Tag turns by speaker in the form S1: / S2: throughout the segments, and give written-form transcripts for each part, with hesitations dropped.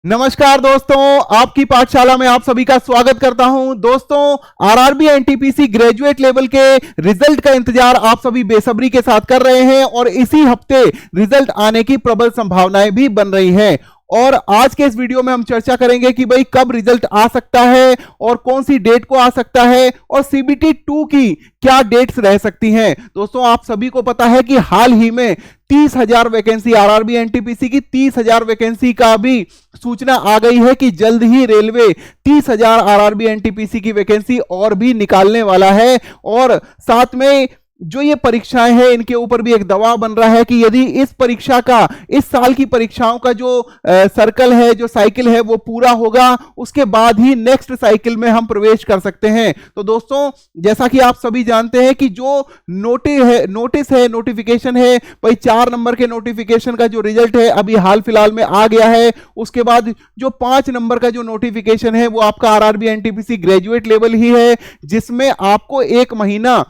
S1: नमस्कार दोस्तों, आपकी पाठशाला में आप सभी का स्वागत करता हूं। दोस्तों, आरआरबी एनटीपीसी ग्रेजुएट लेवल के रिजल्ट का इंतजार आप सभी बेसब्री के साथ कर रहे हैं और इसी हफ्ते रिजल्ट आने की प्रबल संभावनाएं भी बन रही हैं। और आज के इस वीडियो में हम चर्चा करेंगे कि भाई कब रिजल्ट आ सकता है और कौन सी डेट को आ सकता है और सीबीटी 2 की क्या डेट्स रह सकती हैं। दोस्तों, आप सभी को पता है कि हाल ही में 30,000 वैकेंसी आरआरबी एनटीपीसी की 30,000 वैकेंसी का भी सूचना आ गई है कि जल्द ही रेलवे 30,000 आरआरबी एनटीपीसी की वैकेंसी और भी निकालने वाला है। और साथ में जो ये परीक्षाएं हैं इनके ऊपर भी एक दबाव बन रहा है कि यदि इस परीक्षा का, इस साल की परीक्षाओं का जो सर्कल है, जो साइकिल है वो पूरा होगा, उसके बाद ही नेक्स्ट साइकिल में हम प्रवेश कर सकते हैं। तो दोस्तों, जैसा कि आप सभी जानते हैं कि जो नोटिस है, नोटिफिकेशन है, भाई 4 नंबर के नोटिफिकेशन का जो रिजल्ट है अभी हाल फिलहाल में आ गया है। उसके बाद जो 5 नंबर का जो नोटिफिकेशन है वो आपका आरआरबी एनटीपीसी ग्रेजुएट लेवल ही है, जिसमें आपको 1 महीना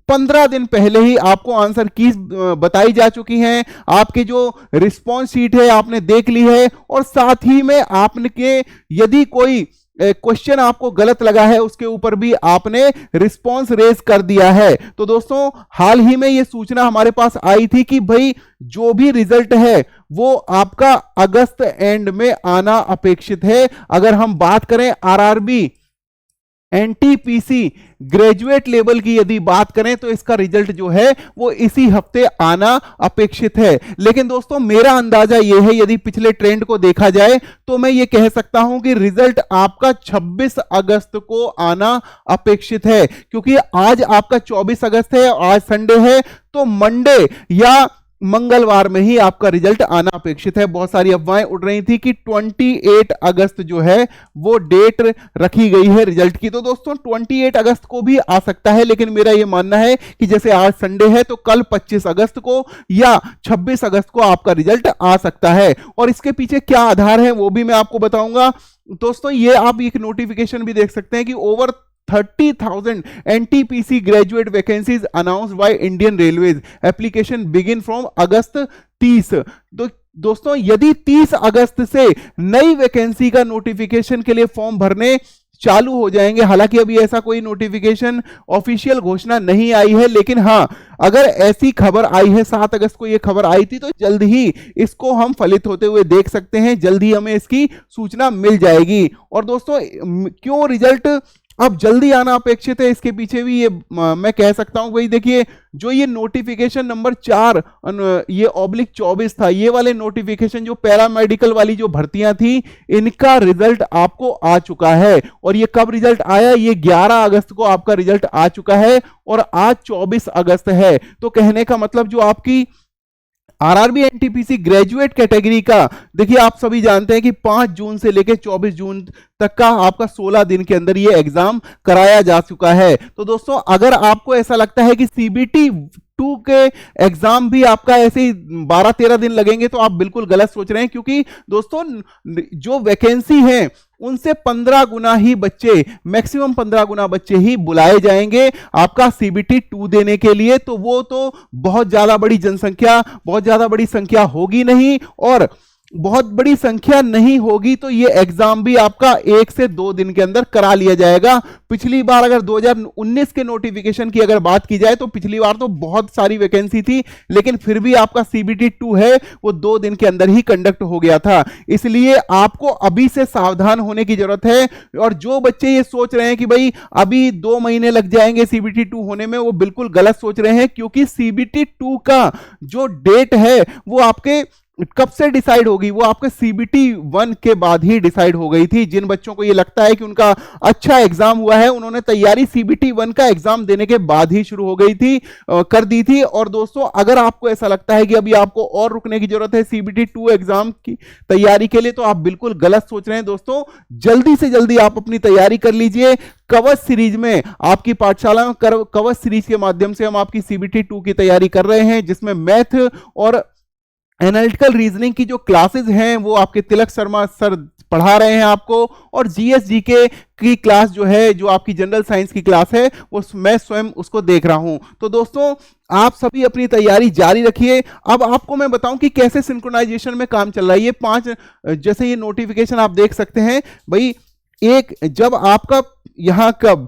S1: 15 दिन पहले ही आपको आंसर कीज बताई जा चुकी हैं। आपके जो रिस्पॉन्स शीट है आपने देख ली है और साथ ही में आपने यदि कोई क्वेश्चन आपको गलत लगा है उसके ऊपर भी आपने रिस्पॉन्स रेज कर दिया है। तो दोस्तों, हाल ही में यह सूचना हमारे पास आई थी कि भाई जो भी रिजल्ट है वो आपका अगस्त एंड में आना अपेक्षित है। अगर हम बात करें आरआरबी एनटीपीसी ग्रेजुएट लेवल की यदि बात करें तो इसका रिजल्ट जो है वो इसी हफ्ते आना अपेक्षित है। लेकिन दोस्तों, मेरा अंदाजा यह है, यदि पिछले ट्रेंड को देखा जाए तो मैं ये कह सकता हूं कि रिजल्ट आपका 26 अगस्त को आना अपेक्षित है, क्योंकि आज आपका 24 अगस्त है, आज संडे है, तो मंडे या मंगलवार में ही आपका रिजल्ट आना अपेक्षित है। बहुत सारी अफवाहें उड़ रही थी कि 28 अगस्त जो है वो डेट रखी गई है रिजल्ट की। तो दोस्तों, 28 अगस्त को भी आ सकता है, लेकिन मेरा यह मानना है कि जैसे आज संडे है तो कल 25 अगस्त को या 26 अगस्त को आपका रिजल्ट आ सकता है। और इसके पीछे क्या आधार है वो भी मैं आपको बताऊंगा। दोस्तों, ये आप एक नोटिफिकेशन भी देख सकते हैं कि over 30,000 NTPC graduate vacancies announced by Indian Railways. Application begin from अगस्त 30। तो दोस्तों, यदि 30 अगस्त से नई वैकेंसी का नोटिफिकेशन के लिए फॉर्म भरने चालू हो जाएंगे, हालांकि अभी ऐसा कोई नोटिफिकेशन ऑफिशियल घोषणा नहीं आई है, लेकिन हां, अगर ऐसी खबर आई है, 7 अगस्त को यह खबर आई थी, तो जल्द ही इसको हम फलित होते हुए देख सकते हैं, जल्द ही हमें इसकी सूचना मिल जाएगी। और दोस्तों, क्यों रिजल्ट अब जल्दी आना अपेक्षित है, इसके पीछे भी ये मैं कह सकता हूं। भाई देखिए, जो ये नोटिफिकेशन नंबर 4 ये /24 था, ये वाले नोटिफिकेशन जो पैरामेडिकल वाली जो भर्तियां थी, इनका रिजल्ट आपको आ चुका है। और ये कब रिजल्ट आया? ये 11 अगस्त को आपका रिजल्ट आ चुका है और आज 24 अगस्त है। तो कहने का मतलब जो आपकी आरआरबी एनटीपीसी ग्रेजुएट कैटेगरी का, देखिए आप सभी जानते हैं कि 5 जून से लेकर 24 जून तक का आपका 16 दिन के अंदर ये एग्जाम कराया जा चुका है। तो दोस्तों, अगर आपको ऐसा लगता है कि सीबीटी 2 के एग्जाम भी आपका ऐसे ही 12-13 दिन लगेंगे, तो आप बिल्कुल गलत सोच रहे हैं, क्योंकि दोस्तों जो वैकेंसी है उनसे 15 गुना ही बच्चे, मैक्सिमम 15 गुना बच्चे ही बुलाए जाएंगे आपका सीबीटी 2 देने के लिए। तो वो तो बहुत ज्यादा बड़ी जनसंख्या, बहुत ज्यादा बड़ी संख्या होगी नहीं, और बहुत बड़ी संख्या नहीं होगी तो ये एग्जाम भी आपका 1 से 2 दिन के अंदर करा लिया जाएगा। पिछली बार अगर 2019 के नोटिफिकेशन की अगर बात की जाए तो पिछली बार तो बहुत सारी वैकेंसी थी, लेकिन फिर भी आपका सीबीटी 2 है वो 2 दिन के अंदर ही कंडक्ट हो गया था। इसलिए आपको अभी से सावधान होने की जरूरत है। और जो बच्चे ये सोच रहे हैं कि भाई अभी 2 महीने लग जाएंगे सीबीटी 2 होने में, वो बिल्कुल गलत सोच रहे हैं, क्योंकि सीबीटी 2 का जो डेट है वो आपके कब से डिसाइड होगी? वो आपके सीबीटी 1 के बाद ही डिसाइड हो गई थी। जिन बच्चों को ये लगता है कि उनका अच्छा एग्जाम हुआ है, उन्होंने तैयारी सीबीटी 1 का एग्जाम देने के बाद ही शुरू हो गई थी, कर दी थी। और दोस्तों, अगर आपको ऐसा लगता है कि अभी आपको और रुकने की जरूरत है सीबीटी 2 एग्जाम की तैयारी के लिए, तो आप बिल्कुल गलत सोच रहे हैं। दोस्तों, जल्दी से जल्दी आप अपनी तैयारी कर लीजिए। कवच सीरीज में, आपकी पाठशाला में कवच सीरीज के माध्यम से हम आपकी सीबीटी 2 की तैयारी कर रहे हैं, जिसमें मैथ और एनालिटिकल रीजनिंग की जो क्लासेस हैं वो आपके तिलक शर्मा सर पढ़ा रहे हैं आपको, और जीएस जीके की क्लास जो है, जो आपकी जनरल साइंस की क्लास है, वो मैं स्वयं उसको देख रहा हूं। तो दोस्तों आप सभी अपनी तैयारी जारी रखिए। अब आपको मैं बताऊं कि कैसे सिंक्रोनाइजेशन में काम चल रहा है। ये 5 जैसे ये नोटिफिकेशन आप देख सकते हैं भाई, एक जब आपका यहां कब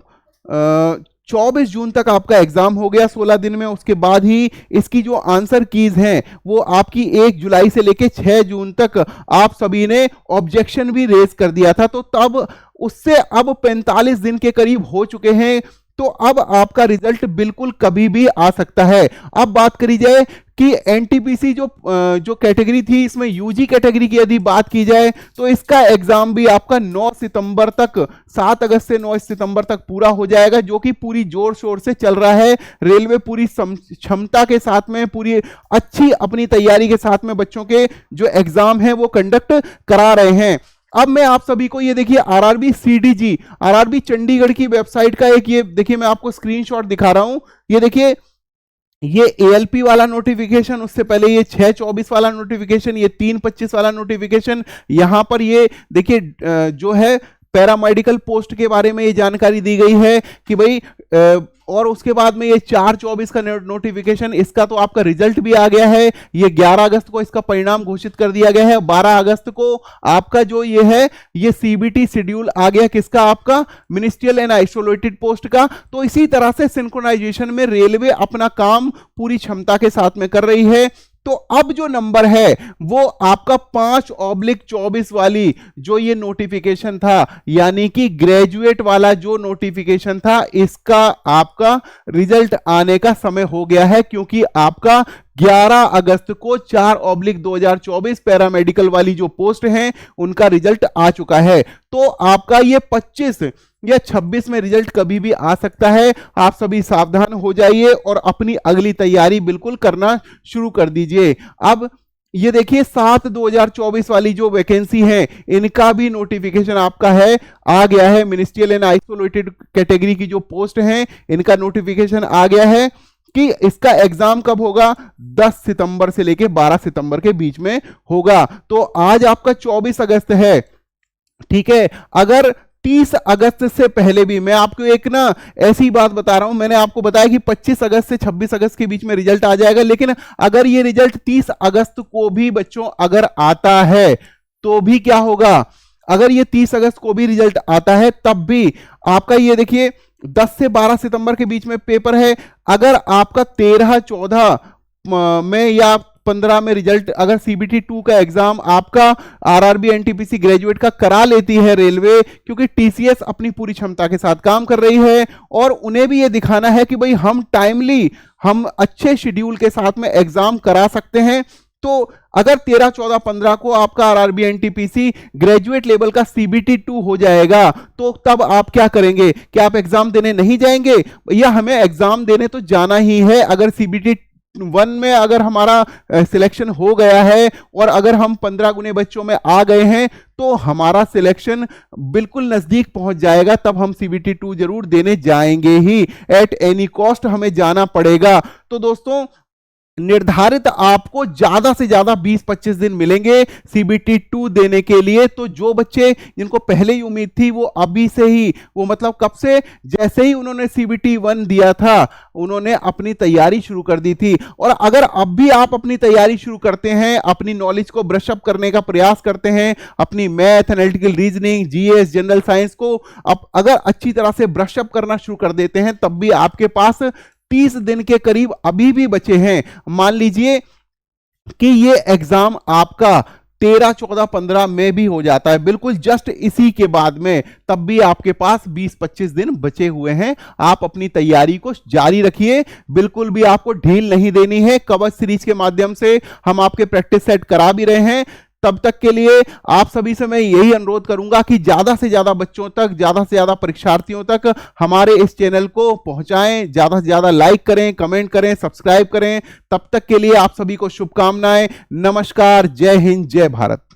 S1: 24 जून तक आपका एग्जाम हो गया 16 दिन में, उसके बाद ही इसकी जो आंसर कीज हैं वो आपकी 1 जुलाई से लेके 6 जून तक आप सभी ने ऑब्जेक्शन भी रेज कर दिया था। तो तब उससे अब 45 दिन के करीब हो चुके हैं, तो अब आपका रिजल्ट बिल्कुल कभी भी आ सकता है। अब बात करी जाए कि एनटीपीसी जो कैटेगरी थी, इसमें यूजी कैटेगरी की यदि बात की जाए तो इसका एग्जाम भी आपका 9 सितंबर तक, 7 अगस्त से 9 सितंबर तक पूरा हो जाएगा, जो कि पूरी जोर शोर से चल रहा है। रेलवे पूरी क्षमता के साथ में, पूरी अच्छी अपनी तैयारी के साथ में बच्चों के जो एग्जाम है वो कंडक्ट करा रहे हैं। अब मैं आप सभी को ये देखिए आरआरबी सीडीजी, आरआरबी चंडीगढ़ की वेबसाइट का एक ये देखिए मैं आपको स्क्रीनशॉट दिखा रहा हूं। ये देखिए ये एएलपी वाला नोटिफिकेशन, उससे पहले ये 6/24 वाला नोटिफिकेशन, ये 3/25 वाला नोटिफिकेशन, यहां पर ये देखिए जो है पैरामेडिकल पोस्ट के बारे में ये जानकारी दी गई है कि भाई और उसके बाद में ये 4/24 का नोटिफिकेशन, इसका तो आपका रिजल्ट भी आ गया है। ये 11 अगस्त को इसका परिणाम घोषित कर दिया गया है। 12 अगस्त को आपका जो ये है ये सीबीटी शेड्यूल आ गया, किसका, आपका मिनिस्ट्रियल एंड आइसोलेटेड पोस्ट का। तो इसी तरह से सिंक्रोनाइजेशन में रेलवे अपना काम पूरी क्षमता के साथ में कर रही है। तो अब जो नंबर है वो आपका 5/24 वाली जो ये नोटिफिकेशन था, यानी कि ग्रेजुएट वाला जो नोटिफिकेशन था, इसका आपका रिजल्ट आने का समय हो गया है, क्योंकि आपका 11 अगस्त को 4/2024 पैरामेडिकल वाली जो पोस्ट हैं उनका रिजल्ट आ चुका है। तो आपका ये 25 या 26 में रिजल्ट कभी भी आ सकता है। आप सभी सावधान हो जाइए और अपनी अगली तैयारी बिल्कुल करना शुरू कर दीजिए। अब ये देखिए 7/2024 वाली जो वैकेंसी है, इनका भी नोटिफिकेशन आपका है, आ गया है। मिनिस्ट्रियल एंड आइसोलेटेड कैटेगरी की जो पोस्ट हैं, इनका नोटिफिकेशन आ गया है कि इसका एग्जाम कब होगा, 10 सितंबर से लेके 12 सितंबर के बीच में होगा। तो आज आपका 24 अगस्त है, ठीक है। अगर 30 अगस्त से पहले भी, मैं आपको एक ना ऐसी बात बता रहा हूं, मैंने आपको बताया कि 25 अगस्त से 26 अगस्त के बीच में रिजल्ट आ जाएगा, लेकिन अगर ये रिजल्ट 30 अगस्त को भी बच्चों अगर आता है तो भी क्या होगा, अगर ये 30 अगस्त को भी रिजल्ट आता है तब भी आपका ये देखिए 10 से 12 सितंबर के बीच में पेपर है। अगर आपका 13-14 में या 15 में रिजल्ट, अगर सीबीटी 2 का एग्जाम आपका आरआरबी एनटीपीसी ग्रेजुएट का करा लेती है रेलवे, क्योंकि टीसीएस अपनी पूरी क्षमता के साथ काम कर रही है और उन्हें भी ये दिखाना है कि भाई हम टाइमली, हम अच्छे शेड्यूल के साथ में एग्जाम करा सकते हैं। तो अगर 13, 14, 15 को आपका आरआरबी एनटीपीसी ग्रेजुएट लेवल का सीबीटी 2 हो जाएगा, तो तब आप क्या करेंगे? क्या आप एग्जाम देने नहीं जाएंगे? या हमें एग्जाम देने तो जाना ही है। अगर सीबीटी 1 में अगर हमारा सिलेक्शन हो गया है और अगर हम 15 गुने बच्चों में आ गए हैं तो हमारा सिलेक्शन बिल्कुल नजदीक पहुंच जाएगा, तब हम सीबीटी 2 जरूर देने जाएंगे ही, एट एनी कॉस्ट हमें जाना पड़ेगा। तो दोस्तों निर्धारित आपको ज्यादा से ज्यादा 20-25 दिन मिलेंगे सीबीटी 2 देने के लिए। तो जो बच्चे जिनको पहले ही उम्मीद थी वो अभी से ही, वो मतलब कब से, जैसे ही उन्होंने सीबीटी 1 दिया था उन्होंने अपनी तैयारी शुरू कर दी थी। और अगर अब भी आप अपनी तैयारी शुरू करते हैं, अपनी नॉलेज को ब्रश अप करने का प्रयास करते हैं, अपनी math, analytical reasoning, GS, general science को अब अगर अच्छी तरह से ब्रश अप करना शुरू कर देते हैं, तब भी आपके पास 30 दिन के करीब अभी भी बचे हैं। मान लीजिए कि ये एग्जाम आपका 13, 14, 15 में भी हो जाता है, बिल्कुल जस्ट इसी के बाद में, तब भी आपके पास 20-25 दिन बचे हुए हैं। आप अपनी तैयारी को जारी रखिए, बिल्कुल भी आपको ढील नहीं देनी है। कवच सीरीज के माध्यम से हम आपके प्रैक्टिस सेट करा भी रहे हैं। तब तक के लिए आप सभी से मैं यही अनुरोध करूंगा कि ज्यादा से ज्यादा बच्चों तक, ज्यादा से ज्यादा परीक्षार्थियों तक हमारे इस चैनल को पहुंचाएं, ज्यादा से ज्यादा लाइक करें, कमेंट करें, सब्सक्राइब करें। तब तक के लिए आप सभी को शुभकामनाएं। नमस्कार, जय हिंद, जय भारत।